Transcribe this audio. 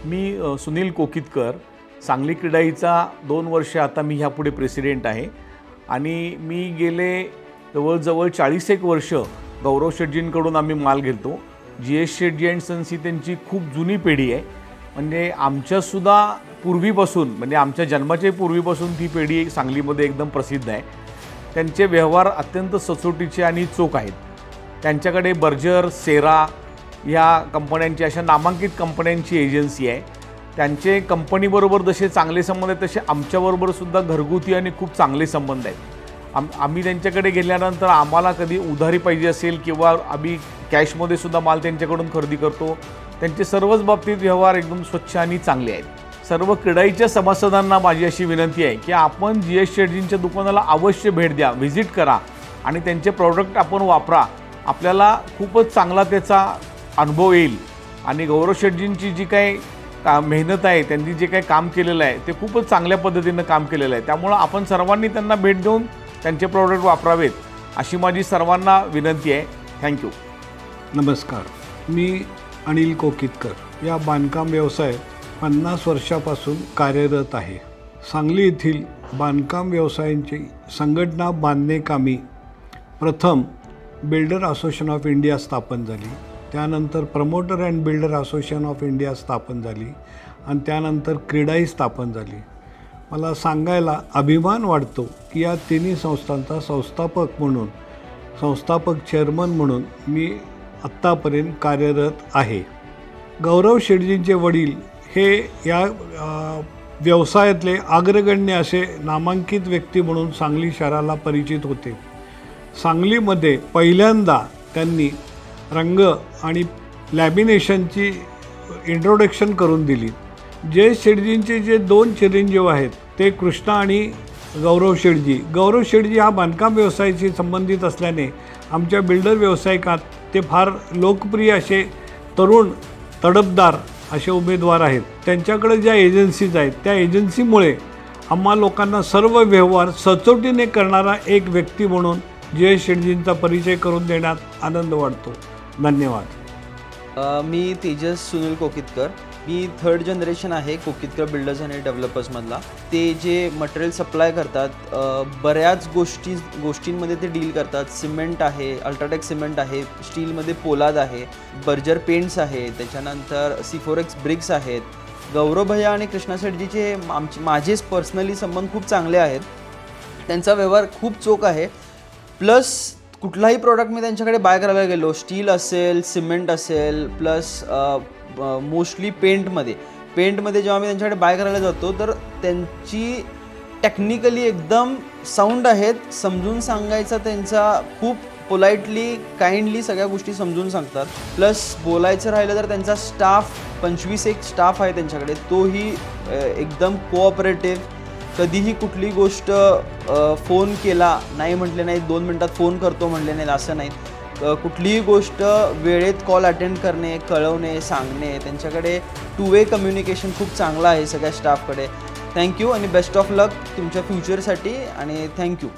मी सुनील कोकितकर, सांगली क्रीडाईचा 2 वर्ष आता मी ह्यापुढे प्रेसिडेंट आहे आणि मी गेले जवळजवळ 40 वर्ष गौरव शेटजींकडून आम्ही माल घेतो. GS शेटजी अँड सन्स ही त्यांची खूप जुनी पिढी आहे. म्हणजे आमच्यासुद्धा पूर्वीपासून, म्हणजे आमच्या जन्माच्या पूर्वीपासून ती पिढी सांगलीमध्ये एकदम प्रसिद्ध आहे. त्यांचे व्यवहार अत्यंत सचोटीचे आणि चोख आहेत. त्यांच्याकडे बर्जर, सेरा ह्या कंपन्यांची, अशा नामांकित कंपन्यांची एजन्सी आहे. त्यांचे कंपनीबरोबर जसे चांगले संबंध आहेत तसे आमच्याबरोबरसुद्धा घरगुती आणि खूप चांगले संबंध आहेत. आम्ही त्यांच्याकडे गेल्यानंतर आम्हाला कधी उधारी पाहिजे असेल किंवा आम्ही कॅशमध्ये सुद्धा माल त्यांच्याकडून खरेदी करतो. त्यांचे सर्वच बाबतीत व्यवहार एकदम स्वच्छ आणि चांगले आहेत. सर्व क्रीडाईच्या सभासदांना माझी अशी विनंती आहे की आपण GS शेटजींच्या दुकानाला अवश्य भेट द्या, व्हिजिट करा आणि त्यांचे प्रॉडक्ट आपण वापरा. आपल्याला खूपच चांगला त्याचा अनुभव येईल. आणि गौरव शेटजींची जी काही मेहनत आहे, त्यांनी जे काही काम केलेलं आहे ते खूपच चांगल्या पद्धतीनं काम केलेलं आहे. त्यामुळं आपण सर्वांनी त्यांना भेट देऊन त्यांचे प्रॉडक्ट वापरावेत अशी माझी सर्वांना विनंती आहे. थँक्यू. नमस्कार, मी अनिल कोकितकर. या बांधकाम व्यवसाय 50 वर्षापासून कार्यरत आहे. सांगली येथील बांधकाम व्यवसायांची संघटना बांधणे कामी प्रथम बिल्डर असोसिएशन ऑफ इंडिया स्थापन झाली. त्यानंतर promoter and builder association of India स्थापन झाली आणि त्यानंतर क्रीडाई स्थापन झाली. मला सांगायला अभिमान वाटतो की या तिन्ही संस्थांचा संस्थापक चेअरमन म्हणून मी आत्तापर्यंत कार्यरत आहे. गौरव शेटजींचे वडील हे या व्यवसायातले अग्रगण्य असे नामांकित व्यक्ती म्हणून सांगली शहराला परिचित होते. सांगलीमध्ये पहिल्यांदा त्यांनी रंग आणि लॅमिनेशनची इंट्रोडक्शन करून दिली. GS शेटजींचे जे 2 चिरंजीव आहेत ते कृष्णा आणि गौरव शेटजी. गौरव शेटजी हा बांधकाम व्यवसायाशी संबंधित असल्याने आमच्या बिल्डर व्यावसायिकात ते फार लोकप्रिय असे तरुण तडफदार असे उमेदवार आहेत. त्यांच्याकडे ज्या एजन्सीज आहेत त्या एजन्सीमुळे आम्हा लोकांना सर्व व्यवहार सचोटीने करणारा एक व्यक्ती म्हणून GS शेटजींचा परिचय करून देण्यात आनंद वाटतो. धन्यवाद. मी तेजस सुनील कोकितकर. मी 3rd जनरेशन आहे कोकितकर बिल्डर्स आणि डेव्हलपर्समधला. ते जे मटेरियल सप्लाय करतात, बऱ्याच गोष्टींमध्ये ते डील करतात. सिमेंट आहे, अल्ट्राटेक सिमेंट आहे, स्टीलमध्ये पोलाद आहे, बर्जर पेंट्स आहे, त्याच्यानंतर C4X ब्रिक्स आहेत. गौरव भैया आणि कृष्णा शेटजीचे माझेच पर्सनली संबंध खूप चांगले आहेत. त्यांचा व्यवहार खूप चोख आहे. प्लस कुठलाही प्रॉडक्ट मी त्यांच्याकडे बाय करायला गेलो, स्टील असेल, सिमेंट असेल, प्लस मोस्टली पेंटमध्ये जेव्हा मी त्यांच्याकडे बाय करायला जातो तर त्यांची टेक्निकली एकदम साऊंड आहेत. समजून सांगायचा त्यांचा खूप पोलाइटली, काइंडली सगळ्या गोष्टी समजून सांगतात. प्लस बोलायचं राहिलं तर त्यांचा स्टाफ 25 स्टाफ आहे त्यांच्याकडे, तोही एकदम कोऑपरेटिव्ह. कधीही कुठली गोष्ट फोन केला नाही म्हटले नाही, 2 मिनटात फोन करतो म्हटले नाहीत असं नाही. कुठलीही गोष्ट वेळेत कॉल अटेंड करणे, कळवणे, सांगणे, त्यांच्याकडे 2 वे कम्युनिकेशन खूप चांगलं आहे सगळ्या स्टाफकडे. थँक्यू आणि बेस्ट ऑफ लक तुमच्या फ्युचरसाठी आणि थँक्यू.